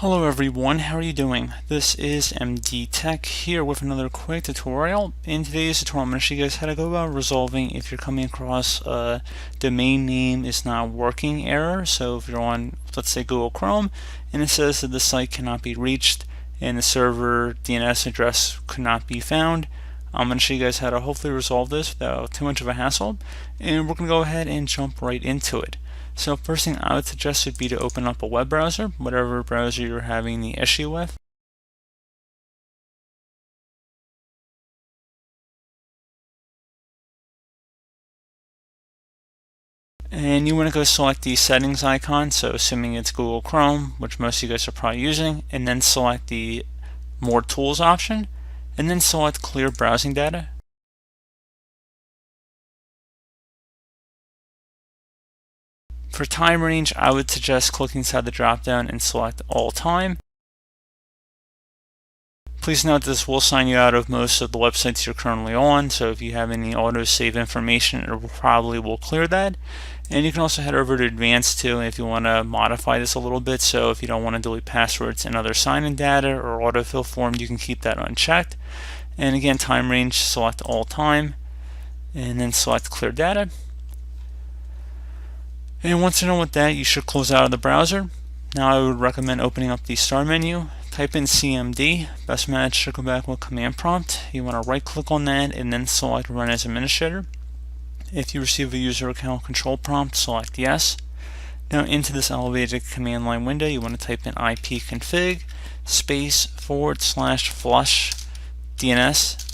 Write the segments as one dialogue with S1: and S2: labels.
S1: Hello everyone, how are you doing? This is MD Tech here with another quick tutorial. In today's tutorial, I'm going to show you guys how to go about resolving if you're coming across a domain name is not working error. So if you're on, let's say, Google Chrome, and it says that the site cannot be reached and the server DNS address could not be found, I'm going to show you guys how to hopefully resolve this without too much of a hassle, and we're going to go ahead and jump right into it. So first thing I would suggest would be to open up a web browser, whatever browser you're having the issue with. And you want to go select the settings icon, so assuming it's Google Chrome, which most of you guys are probably using, and then select the More Tools option, and then select Clear Browsing Data. For time range, I would suggest clicking inside the drop-down and select All Time. Please note this will sign you out of most of the websites you're currently on, so if you have any autosave information, it probably will clear that. And you can also head over to Advanced too if you want to modify this a little bit, so if you don't want to delete passwords and other sign-in data or autofill form, you can keep that unchecked. And again, time range, select All Time, and then select Clear Data. And once you're done with that, you should close out of the browser. Now I would recommend opening up the Start menu, type in CMD, best match should go back with Command Prompt. You want to right click on that and then select Run as Administrator. If you receive a user account control prompt, select Yes. Now into this elevated command line window, you want to type in ipconfig /flush DNS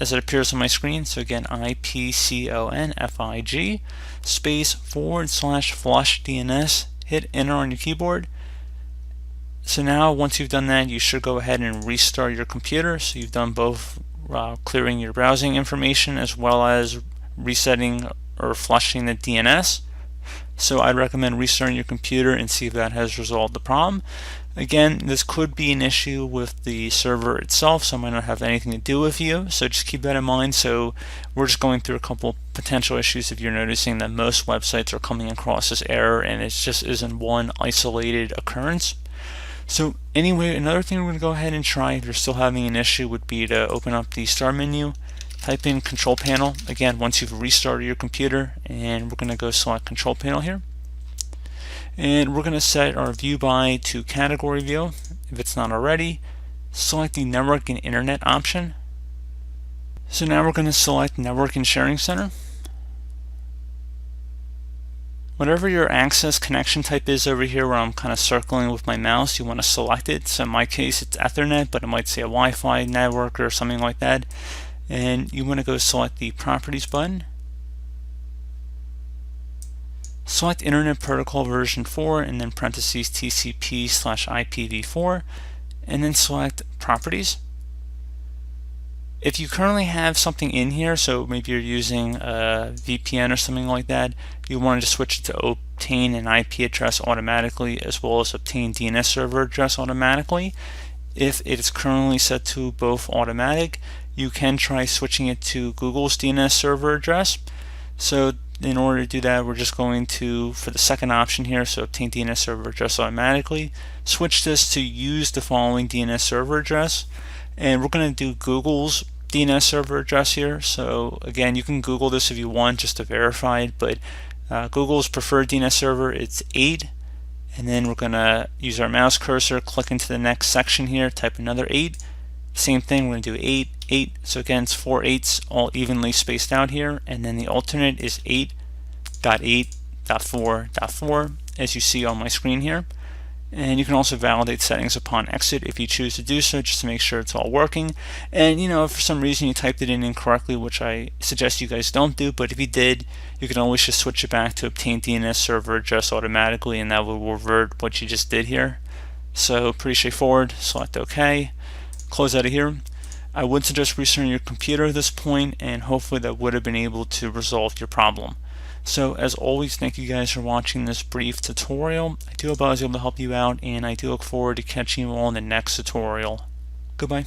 S1: as it appears on my screen. So again, ipconfig /flush DNS. Hit enter on your keyboard. So now once you've done that, you should go ahead and restart your computer. So you've done both clearing your browsing information as well as resetting or flushing the DNS. So I'd recommend restarting your computer and see if that has resolved the problem. Again, this could be an issue with the server itself, so it might not have anything to do with you, so just keep that in mind. So we're just going through a couple potential issues if you're noticing that most websites are coming across this error and it just isn't one isolated occurrence. So anyway, another thing we're going to go ahead and try if you're still having an issue would be to open up the Start menu, type in Control Panel, again once you've restarted your computer, and we're going to go select Control Panel here. And we're going to set our view by to category view if it's not already. Select the network and internet option. So now we're going to select Network and Sharing Center. Whatever your access connection type is over here where I'm kind of circling with my mouse, you want to select it. So in my case it's Ethernet, but it might say a Wi-Fi network or something like that. And you want to go select the Properties button. Select Internet Protocol version 4 and then parentheses TCP/IPv4, and then select Properties. If you currently have something in here, so maybe you're using a VPN or something like that, you want to just switch it to obtain an IP address automatically as well as obtain DNS server address automatically. If it is currently set to both automatic, you can try switching it to Google's DNS server address. So in order to do that, we're just going to, for the second option here, so obtain DNS server address automatically, switch this to use the following DNS server address, and we're going to do Google's DNS server address here. So again, you can Google this if you want just to verify it, but Google's preferred DNS server, it's 8, and then we're going to use our mouse cursor, click into the next section here, type another 8. Same thing, we're going to do 8, 8. So again, it's 4 8s all evenly spaced out here, and then the alternate is 8.8.4.4 as you see on my screen here. And you can also validate settings upon exit if you choose to do so, just to make sure it's all working. And if for some reason you typed it in incorrectly, which I suggest you guys don't do, but if you did, you can always just switch it back to obtain DNS server address automatically, and that will revert what you just did here. So pretty straightforward. Select OK. Close out of here. I would suggest restarting your computer at this point, and hopefully that would have been able to resolve your problem. So as always, thank you guys for watching this brief tutorial. I do hope I was able to help you out, and I do look forward to catching you all in the next tutorial. Goodbye.